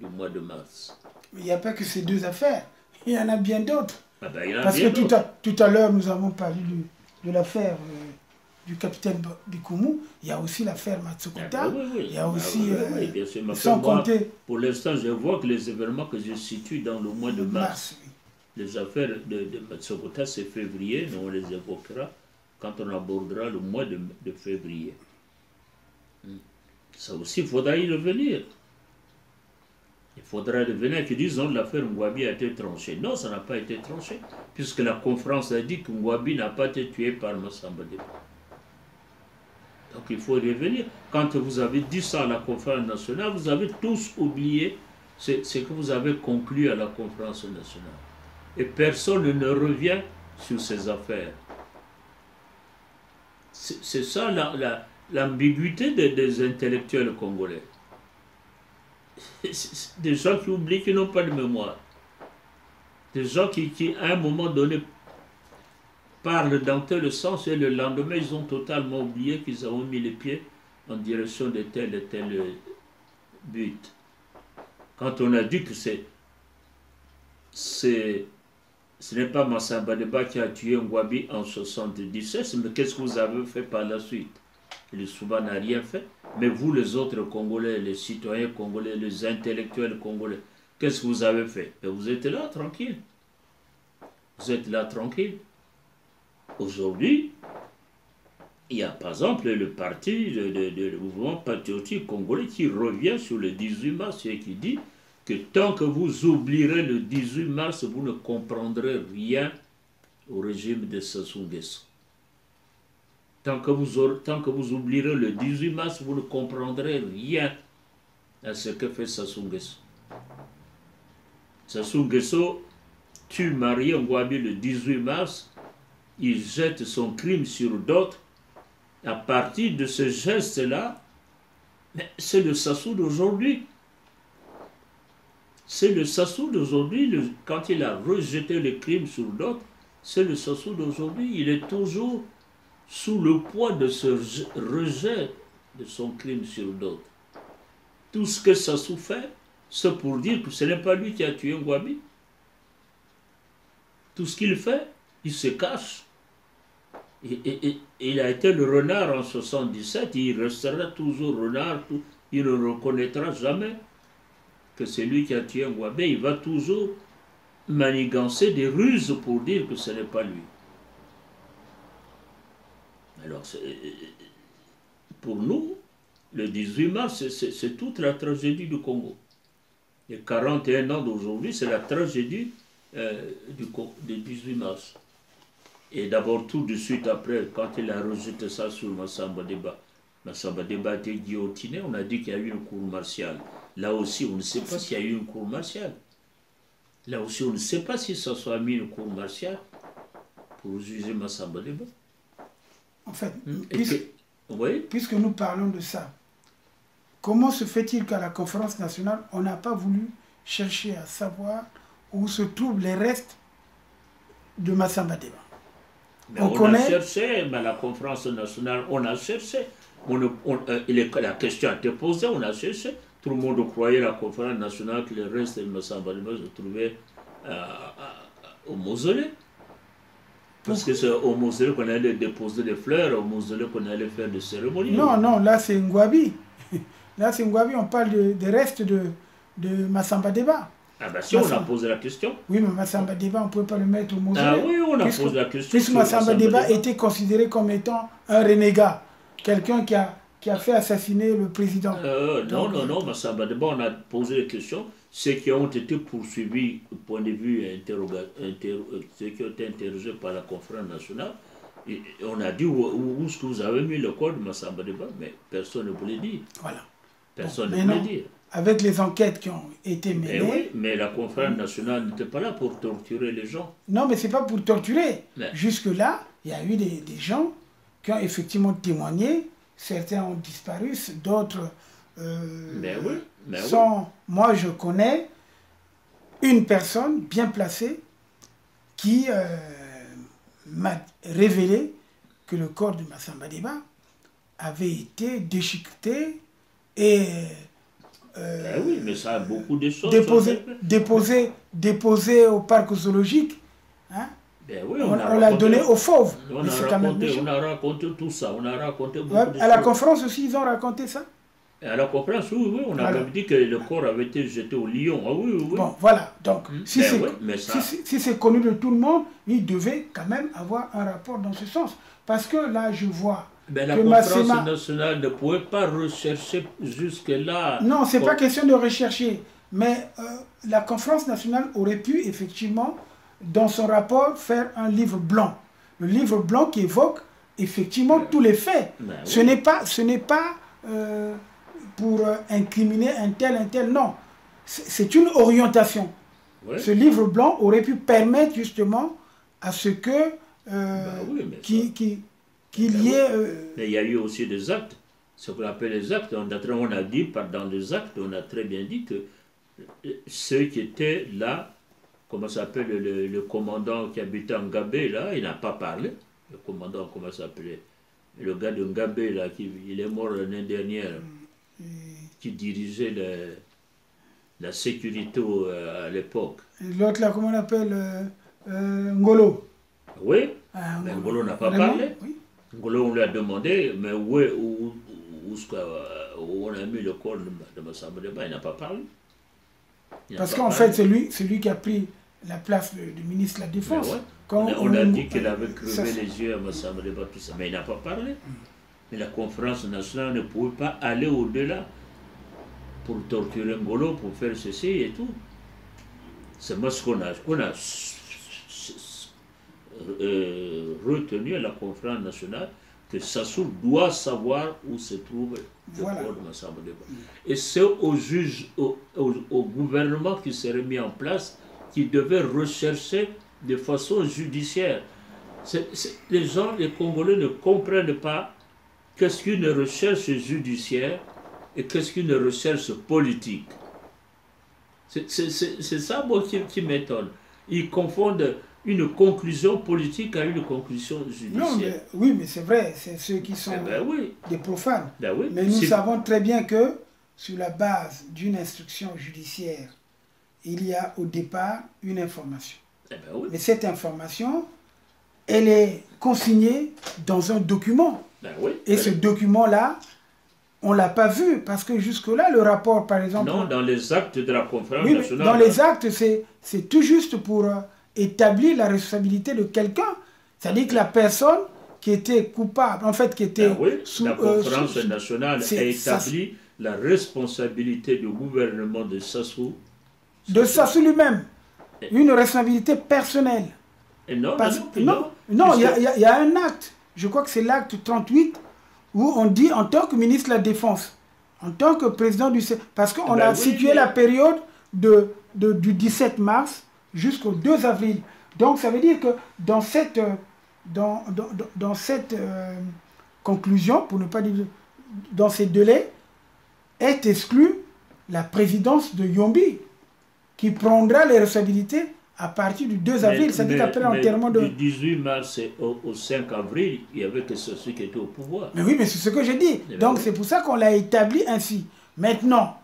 du mois de mars. Mais il n'y a pas que ces deux affaires, il y en a bien d'autres. Ah ben, il y en a Parce bien que tout à l'heure, nous avons parlé de l'affaire du capitaine Bikoumou, il y a aussi l'affaire Matsokota, il y a aussi, bien sûr. Mais sans moi, compter... Pour l'instant, je vois que les événements que je situe dans le mois de mars, oui. Les affaires de Matsokota, c'est février, nous on les évoquera quand on abordera le mois de février. Ça aussi, il faudra y revenir. Il faudra revenir qu'ils disent que l'affaire Ngouabi a été tranchée. Non, ça n'a pas été tranché, puisque la conférence a dit que Ngouabi n'a pas été tué par Massamba Deba. Donc il faut revenir. Quand vous avez dit ça à la conférence nationale, vous avez tous oublié ce que vous avez conclu à la conférence nationale. Et personne ne revient sur ces affaires. C'est ça l'ambiguïté des intellectuels congolais. Des gens qui oublient, qui n'ont pas de mémoire. Des gens qui, à un moment donné, parlent dans tel sens et le lendemain, ils ont totalement oublié qu'ils ont mis les pieds en direction de tel et tel but. Quand on a dit que ce n'est pas Massamba Deba qui a tué Ngouabi en 1977, mais qu'est-ce que vous avez fait par la suite? Le Souba n'a rien fait, mais vous les autres Congolais, les citoyens congolais, les intellectuels congolais, qu'est-ce que vous avez fait? Et vous êtes là, tranquille. Vous êtes là, tranquille. Aujourd'hui, il y a par exemple le parti, le mouvement patriotique congolais qui revient sur le 18 mars et qui dit que tant que vous oublierez le 18 mars, vous ne comprendrez rien au régime de Sassou Nguesso. Tant que vous oublierez le 18 mars, vous ne comprendrez rien à ce que fait Sassou Nguesso. Sassou Nguesso tue Marie Ngouabi le 18 mars, il jette son crime sur d'autres. À partir de ce geste-là, c'est le Sassou d'aujourd'hui. C'est le Sassou d'aujourd'hui, quand il a rejeté le crime sur d'autres, c'est le Sassou d'aujourd'hui. Il est toujours sous le poids de ce rejet de son crime sur d'autres. Tout ce que Sassou fait, c'est pour dire que ce n'est pas lui qui a tué Ngouabi. Tout ce qu'il fait, il se cache. Et il a été le renard en 1977, il restera toujours renard, il ne reconnaîtra jamais que c'est lui qui a tué Ngouabi. Il va toujours manigancer des ruses pour dire que ce n'est pas lui. Alors, pour nous, le 18 mars, c'est toute la tragédie du Congo. Les 41 ans d'aujourd'hui, c'est la tragédie du 18 mars. Et d'abord, tout de suite après, quand il a rejeté ça sur Massamba Deba, Massamba Deba a été guillotiné, on a dit qu'il y a eu une cour martiale. Là aussi, on ne sait pas s'il y a eu une cour martiale. Là aussi, on ne sait pas si ça soit mis une cour martiale pour juger Massamba Deba. En fait, oui? puisque nous parlons de ça, comment se fait-il qu'à la conférence nationale, on n'a pas voulu chercher à savoir où se trouvent les restes de Massamba Deba? Mais on a cherché, mais à la conférence nationale, on a cherché. La question a été posée, on a cherché. Tout le monde croyait à la conférence nationale que les restes de Massamba Deba se trouvaient au mausolée. Parce que c'est au mausolée qu'on allait déposer des fleurs, au mausolée qu'on allait faire des cérémonies. Non, non, là c'est Ngwabi. Là c'est Ngwabi, on parle des restes de Massamba Deba. Ah ben si, on a posé la question. Oui, mais Massamba Deba, on ne pouvait pas le mettre au mausolée. Ah oui, on a posé la question. Puisque Massamba Deba était considéré comme étant un renégat, quelqu'un qui a fait assassiner le président. Non, Massamba Deba, on a posé la question. Ceux qui ont été poursuivis du point de vue ceux qui ont été interrogés par la conférence nationale, et on a dit où est-ce que vous avez mis le corps de Massamba Deba, mais personne ne voulait dire. Voilà. Personne ne voulait dire. Avec les enquêtes qui ont été menées... Oui, mais la conférence nationale n'était pas là pour torturer les gens. Non, mais ce n'est pas pour torturer. Mais... Jusque-là, il y a eu des gens qui ont effectivement témoigné. Certains ont disparu, d'autres... Moi, je connais une personne bien placée qui m'a révélé que le corps de Massamba Deba avait été déchiqueté et oui, mais ça a beaucoup de choses. Déposé au parc zoologique. Hein? Oui, on l'a donné aux fauves. On a raconté tout ça. On a raconté beaucoup de choses. À la conférence aussi, ils ont raconté ça. Et à la conférence, oui, on a même dit que le corps avait été jeté au lion. Ah, oui. Bon, voilà. Donc, si c'est connu de tout le monde, il devait quand même avoir un rapport dans ce sens. Parce que là, je vois... la conférence nationale ne pouvait pas rechercher jusque-là. Non, ce n'est pas question de rechercher. Mais la conférence nationale aurait pu effectivement, dans son rapport, faire un livre blanc. Le livre blanc qui évoque effectivement tous les faits. Ce n'est pas pour incriminer un tel, non. C'est une orientation. Ouais. Ce livre blanc aurait pu permettre justement à ce que qu'il y ait... Mais il y a eu aussi des actes, ce qu'on appelle les actes. On a dit, dans les actes, on a très bien dit que ceux qui étaient là, comment s'appelle le commandant qui habitait en Ngabé, là, il n'a pas parlé. Le commandant, comment s'appelait? Le gars de Ngabé, là, il est mort l'année dernière, qui dirigeait la sécurité à l'époque. L'autre, là, comment on appelle Ngolo. Oui, mais Ngolo n'a pas parlé. Oui. Ngolo, on lui a demandé, mais où on a mis le corps de Massamba Deba, il n'a pas parlé. Parce qu'en fait, c'est lui qui a pris la place du ministre de la Défense. Ouais. On a dit qu'il avait crevé les yeux à Massamba Deba, tout ça, mais il n'a pas parlé. Mais la conférence nationale ne pouvait pas aller au-delà pour torturer Ngolo, pour faire ceci et tout. C'est moi ce qu'on a retenu à la conférence nationale, que Sassou doit savoir où se trouve le corps de Massamba Deba. Et c'est aux juges, au gouvernement qui serait mis en place, qui devait rechercher de façon judiciaire. Les gens, les Congolais ne comprennent pas qu'est-ce qu'une recherche judiciaire et qu'est-ce qu'une recherche politique. C'est ça, moi, qui m'étonne. Ils confondent une conclusion politique à une conclusion judiciaire. Non, mais c'est vrai, c'est ceux qui sont des profanes. Mais nous savons très bien que, sur la base d'une instruction judiciaire, il y a au départ une information. Mais cette information, elle est consignée dans un document. Et ce document-là, on ne l'a pas vu, parce que jusque-là, le rapport, par exemple... Non, dans les actes de la conférence nationale... Dans les actes, c'est tout juste pour établir la responsabilité de quelqu'un. C'est-à-dire que la personne qui était coupable, en fait, qui était... la conférence nationale a établi la responsabilité du gouvernement de Sassou. De Sassou lui-même. Une responsabilité personnelle. Et non, il y a un acte. Je crois que c'est l'acte 38 où on dit en tant que ministre de la Défense, en tant que président du... Parce qu'on a situé la période du 17 mars jusqu'au 2 avril. Donc ça veut dire que dans cette conclusion, pour ne pas dire dans ces délais, est exclue la présidence de Yombi, qui prendra les responsabilités à partir du 2 avril, c'est-à-dire après l'enterrement de... Du 18 mars au 5 avril, il n'y avait que ceux qui étaient au pouvoir. Mais oui, mais c'est ce que j'ai dit. Donc c'est pour ça qu'on l'a établi ainsi. Maintenant,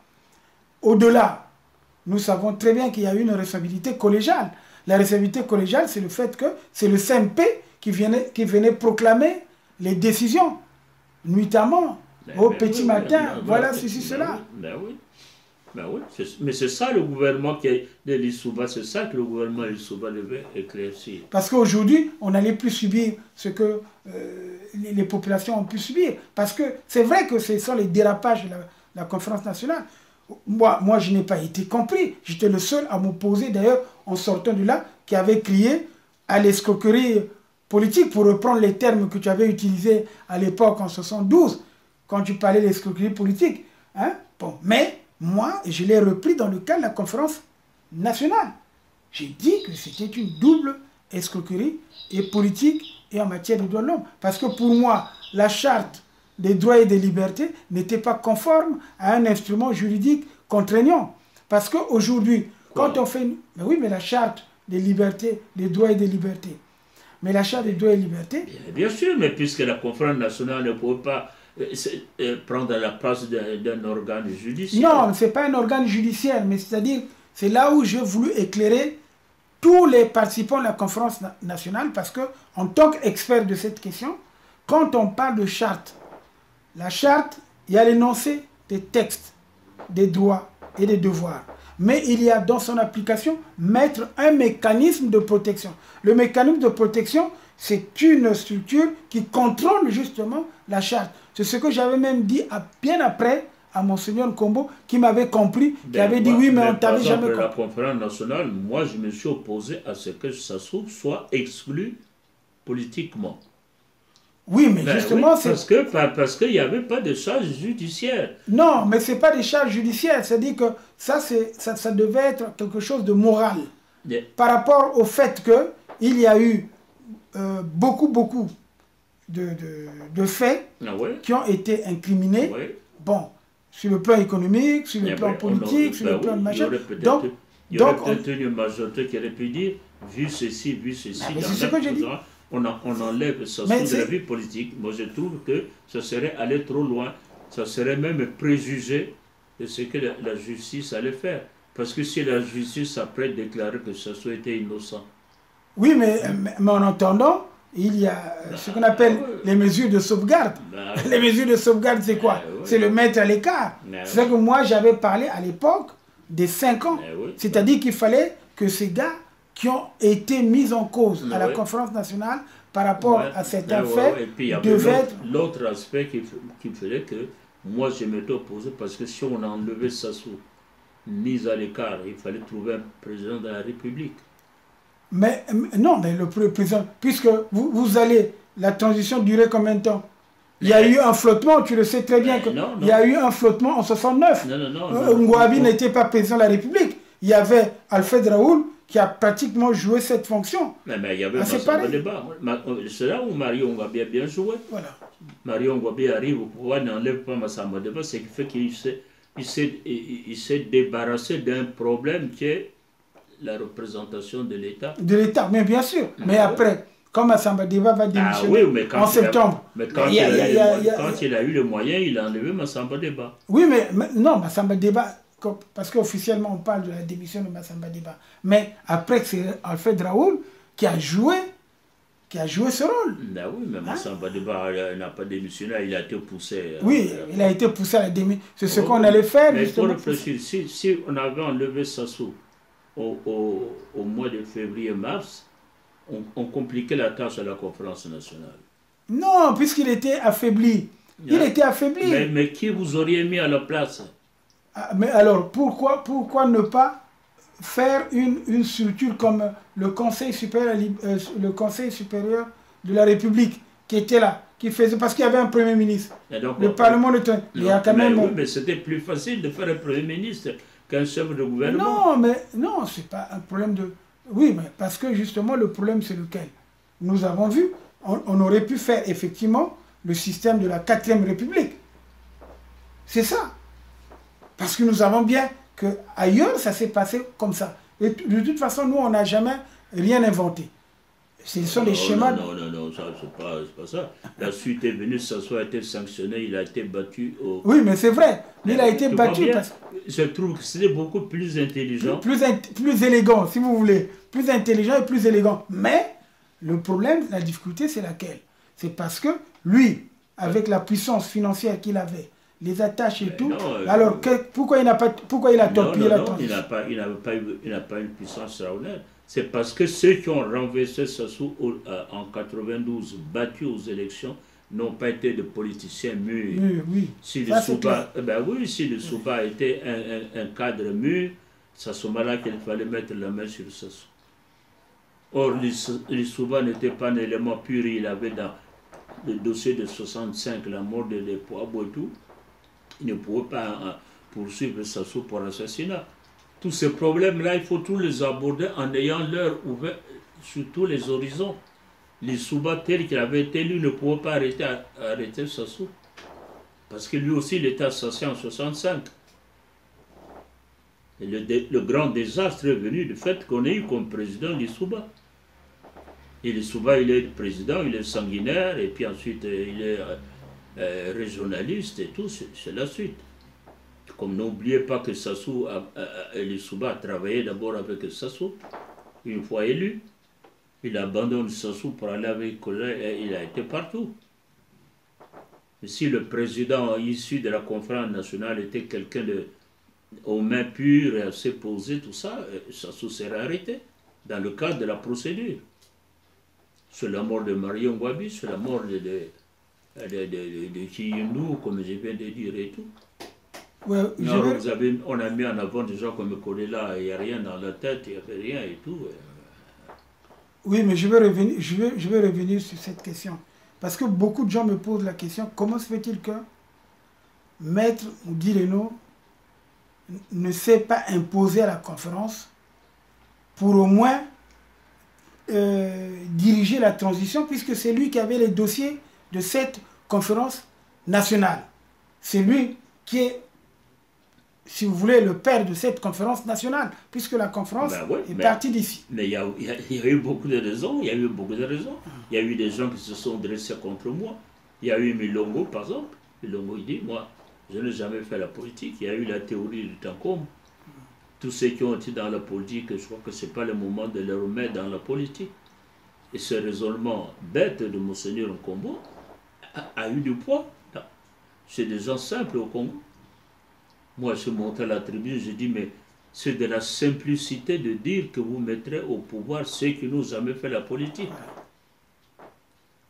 au-delà, nous savons très bien qu'il y a une responsabilité collégiale. La responsabilité collégiale, c'est le fait que c'est le CMP qui venaient proclamer les décisions, nuitamment, au petit matin, voilà ceci, cela. Mais c'est ça le gouvernement de l'Issouba, c'est ça que le gouvernement de l'Issouba devait éclaircir. Parce qu'aujourd'hui, on n'allait plus subir ce que les populations ont pu subir. Parce que c'est vrai que ce sont les dérapages de la conférence nationale. Moi, je n'ai pas été compris. J'étais le seul à m'opposer, d'ailleurs, en sortant de là, qui avait crié à l'escroquerie politique, pour reprendre les termes que tu avais utilisés à l'époque, en 72, quand tu parlais d'escroquerie politique. Hein? Bon, mais moi, je l'ai repris dans le cadre de la conférence nationale. J'ai dit que c'était une double escroquerie, et politique et en matière de droits de l'homme. Parce que pour moi, la charte des droits et des libertés n'était pas conforme à un instrument juridique contraignant. Parce qu'aujourd'hui, quand on fait... Mais oui, mais la charte des libertés, des droits et des libertés. Mais la charte des droits et des libertés... Bien sûr, mais puisque la conférence nationale ne pouvait pas prendre la place d'un organe judiciaire. Non, ce n'est pas un organe judiciaire, mais c'est-à-dire, c'est là où j'ai voulu éclairer tous les participants de la conférence nationale, parce que, en tant qu'expert de cette question, quand on parle de charte, la charte, il y a l'énoncé des textes, des droits et des devoirs. Mais il y a dans son application, mettre un mécanisme de protection. Le mécanisme de protection, c'est une structure qui contrôle justement la charte. C'est ce que j'avais même dit bien après à Monseigneur Kombo, qui m'avait compris, qui avait dit oui, mais on t'avait jamais compris. La conférence nationale, moi je me suis opposé à ce que Sassou soit exclu politiquement. Oui, mais justement, oui, parce qu'il n'y avait pas de charge judiciaire. Non, mais ce n'est pas des charges judiciaires. C'est-à-dire que ça devait être quelque chose de moral. Par rapport au fait qu'il y a eu beaucoup de faits qui ont été incriminés. Bon, sur le plan économique, sur le plan politique, sur le plan de machin. Il y aurait peut-être une majorité qui aurait pu dire, vu ceci, c'est ce que j'ai dit. On enlève ça de la vie politique. Moi, je trouve que ça serait aller trop loin. Ça serait même préjugé de ce que la justice allait faire. Parce que si la justice après déclarer que ça soit été innocent. Oui, mais en entendant, il y a ce qu'on appelle les mesures de sauvegarde. Les mesures de sauvegarde, c'est quoi? C'est le mettre à l'écart. C'est ça que moi, j'avais parlé à l'époque des 5 ans. C'est-à-dire qu'il fallait que ces gars qui ont été mis en cause à la conférence nationale par rapport à certains faits, et puis il y avait l'autre aspect qui faisait que moi je m'étais opposé, parce que si on a enlevé Sassou, mis à l'écart, il fallait trouver un président de la République. Mais non, mais le président, puisque vous allez, la transition durait combien de temps? Il y a eu un flottement, tu le sais très bien, il y a eu un flottement en 69. Ngouabi n'était pas président de la République. Il y avait Alfred Raoul qui a pratiquement joué cette fonction. Mais il y avait Massamba Déba. C'est là où Mario Ngouabi a bien joué. Voilà. Mario Ngouabi arrive au pouvoir, n'enlève pas Massamba Déba, c'est fait qu'il s'est débarrassé d'un problème qui est la représentation de l'État. De l'État, mais bien sûr. Mais après, quand Massamba Déba va démissionner en septembre. Mais quand il a eu le moyen, il a enlevé Massamba Déba. Oui, mais non, Massamba Déba, parce qu'officiellement on parle de la démission de Massamba Déba. Mais après, c'est Alfred Raoul qui a joué ce rôle. Oui, mais Massamba Déba n'a pas démissionné, il a été poussé. Oui, il a été poussé à la démission. C'est ce qu'on allait faire. Mais il faut réfléchir. Si on avait enlevé Sassou au mois de février-mars, on compliquait la tâche à la conférence nationale. Non, puisqu'il était affaibli. Il était affaibli. Mais qui vous auriez mis à la place? Mais alors, pourquoi ne pas faire une structure comme le Conseil supérieur de la République, qui était là, qui faisait, parce qu'il y avait un Premier ministre. Donc, le Parlement de il y a quand même... Oui, mais c'était plus facile de faire un Premier ministre qu'un chef de gouvernement. Non, c'est pas un problème de... Oui, mais parce que justement, le problème, c'est lequel? Nous avons vu, on aurait pu faire effectivement le système de la 4e République. C'est ça. Parce que nous avons bien qu'ailleurs, ça s'est passé comme ça. Et de toute façon, nous, on n'a jamais rien inventé. Ce sont des schémas... Non, ça, c'est pas ça. La suite est venue, ça soit été sanctionné, il a été battu au... Oui, mais c'est vrai. Il a été battu parce... Je trouve que c'était beaucoup plus intelligent. Plus élégant, si vous voulez. Plus intelligent et plus élégant. Mais Le problème, la difficulté, c'est laquelle? C'est parce que lui, avec la puissance financière qu'il avait, les attaches et tout, non, alors pourquoi il a torpillé la transition? Il n'a pas une puissance extraordinaire. C'est parce que ceux qui ont renversé Sassou en 92, battus aux élections, n'ont pas été de politiciens mûrs. Oui. Si le Souba était un cadre mûr, c'est à ce moment-là qu'il fallait mettre la main sur Sassou. Or, le Souba n'était pas un élément pur. Il avait dans le dossier de 65 la mort de Poabo et tout. Il ne pouvait pas poursuivre Sassou pour assassinat. Tous ces problèmes-là, il faut tous les aborder en ayant l'heure ouverte sur tous les horizons. Les Souba, tel qu'il avait été élu, ne pouvaient pas arrêter Sassou. Parce que lui aussi, il était assassiné en 65. Et le grand désastre est venu du fait qu'on ait eu comme président Lissouba. Et Lissouba, il est président, il est sanguinaire, et puis ensuite, il est régionaliste et tout, c'est la suite. Comme n'oubliez pas que Sassou, Lissouba a travaillé d'abord avec Sassou, une fois élu. Il abandonne Sassou pour aller avec Collègue et il a été partout. Mais si le président issu de la conférence nationale était quelqu'un aux mains pures et assez posé, tout ça, Sassou serait arrêté dans le cadre de la procédure. Sur la mort de Marion Ngouabi, sur la mort de Kiyindou, comme je viens de dire et tout. Ouais, non, on a mis en avant des gens comme Kodela, il n'y a rien dans la tête, il n'y avait rien et tout. Oui, mais je vais revenir sur cette question. Parce que beaucoup de gens me posent la question, comment se fait-il que Maître Guy Reno ne s'est pas imposé à la conférence pour au moins diriger la transition, puisque c'est lui qui avait les dossiers de cette conférence nationale. C'est lui qui est, si vous voulez, le père de cette conférence nationale, puisque la conférence est partie d'ici. Mais il y a eu beaucoup de raisons, il y a eu des gens qui se sont dressés contre moi. Il y a eu Milongo, par exemple. Milongo, il dit, moi, je n'ai jamais fait la politique. Il y a eu la théorie du Tancombe. Tous ceux qui ont été dans la politique, je crois que ce n'est pas le moment de les remettre dans la politique. Et ce raisonnement bête de Monseigneur Nkombo a eu du poids. C'est des gens simples au Congo. Moi, je suis monté à la tribune, je dis, mais c'est de la simplicité de dire que vous mettrez au pouvoir ceux qui n'ont jamais fait la politique.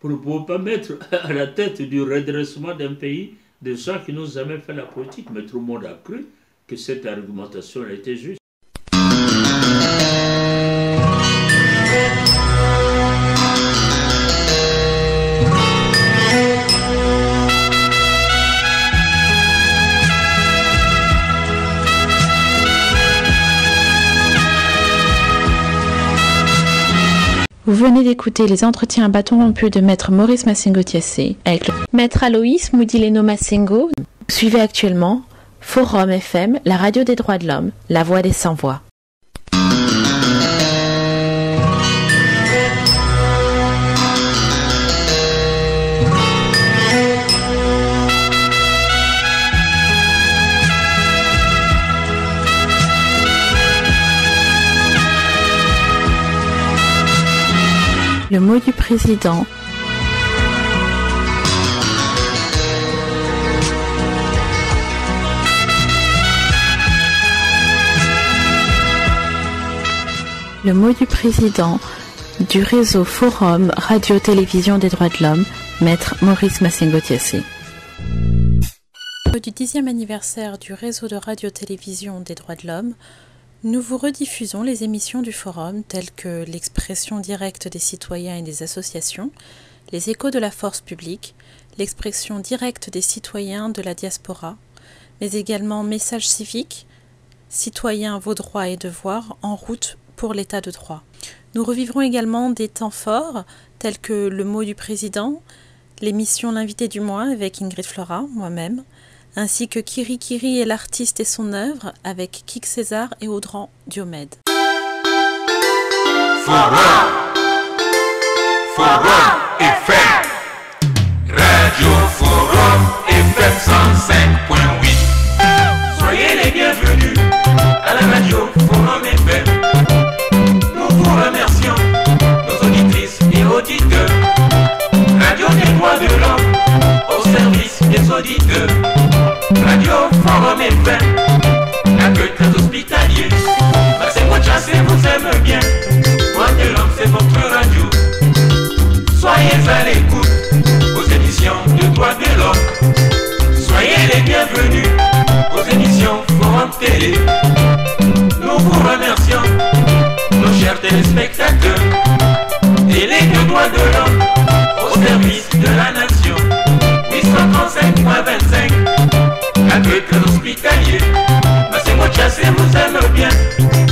Vous ne pouvez pas mettre à la tête du redressement d'un pays des gens qui n'ont jamais fait la politique. Mais tout le monde a cru que cette argumentation était juste. Vous venez d'écouter les entretiens à bâton rompu de Maître Maurice Massengo-Thiessé avec le Maître Aloïs Moudileno Massengo. Suivez actuellement Forum FM, la radio des droits de l'homme, la voix des sans-voix. Le mot du président. Le mot du président du réseau Forum Radio-Télévision des droits de l'homme, Maître Maurice Massengo-Thiessé. Du 10e anniversaire du réseau de radio-télévision des droits de l'homme, nous vous rediffusons les émissions du Forum telles que l'expression directe des citoyens et des associations, les échos de la force publique, l'expression directe des citoyens de la diaspora, mais également messages civiques, citoyens, vos droits et devoirs en route pour l'état de droit. Nous revivrons également des temps forts tels que le mot du président, l'émission L'invité du mois avec Ingrid Flora, moi-même, ainsi que Kiri Kiri et l'artiste et son œuvre avec Kik César et Audran Diomède. Forum FM, Radio Forum FM 105.8. Soyez les bienvenus à la Radio Forum FM. Nous vous remercions, nos auditrices et Soyez à l'écoute aux émissions de droits de l'homme. Soyez les bienvenus aux émissions Forum Télé. Nous vous remercions, nos chers téléspectateurs. Télé de droits de l'homme au service de la nation. 835.25 avec l'hospitalier. Massengo Tchassé vous aime bien.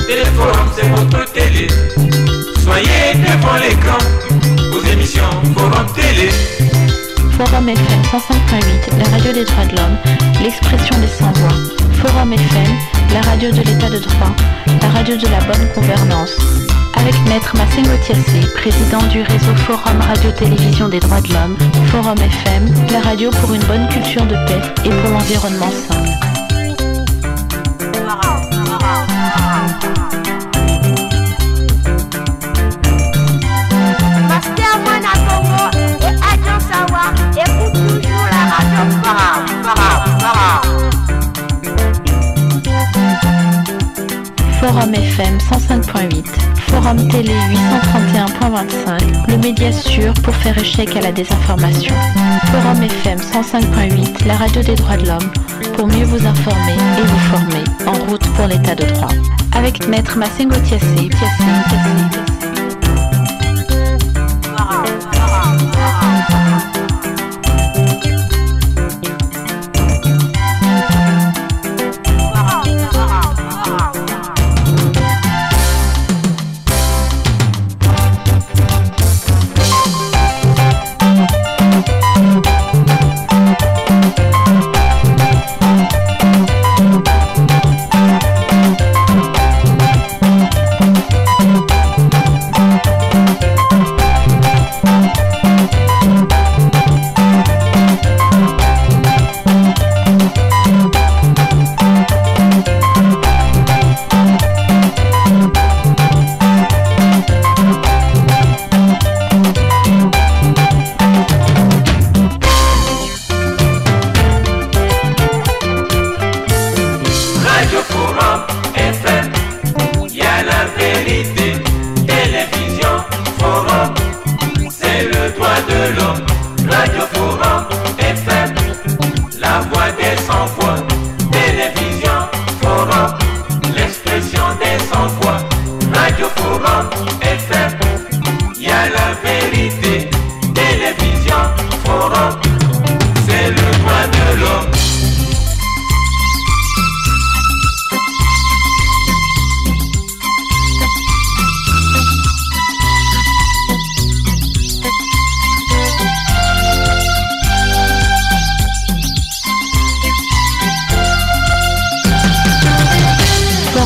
Téléforum c'est votre télé. Soyez devant l'écran aux émissions Forum Télé. Forum FM 105.8, la radio des droits de l'homme, l'expression des sans-voix. Forum FM, la radio de l'état de droit, la radio de la bonne gouvernance. Avec Maître Massengo Tchassé, président du réseau Forum Radio-Télévision des droits de l'homme. Forum FM, la radio pour une bonne culture de paix et pour l'environnement sain. Écoute toujours la radio Forum FM 105.8, Forum Télé 831.25, le média sûr pour faire échec à la désinformation. Forum FM 105.8, la radio des droits de l'homme, pour mieux vous informer et vous former, en route pour l'état de droit. Avec Maître Massengo Tchassé.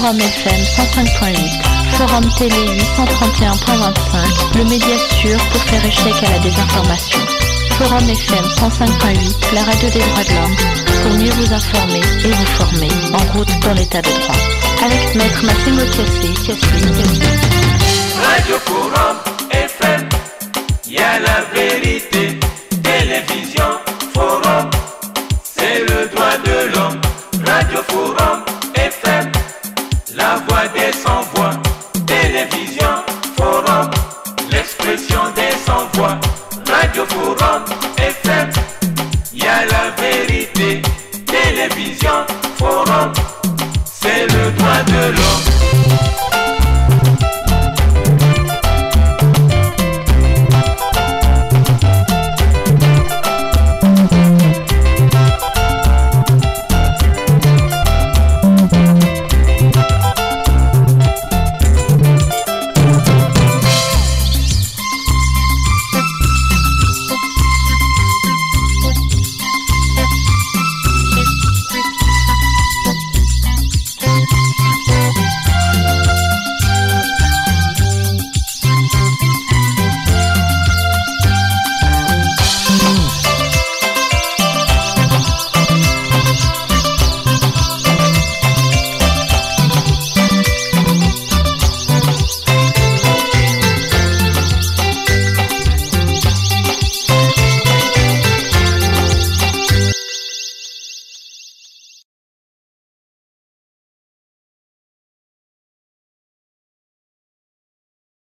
Forum FM 105.8, Forum Télé 831.25, le média sûr pour faire échec à la désinformation. Forum FM 105.8, la radio des droits de l'homme, pour mieux vous informer et vous former, en route pour l'état de droit. Avec Maître Massengo Tchassé. Radio Forum FM, y a la vérité, télévision.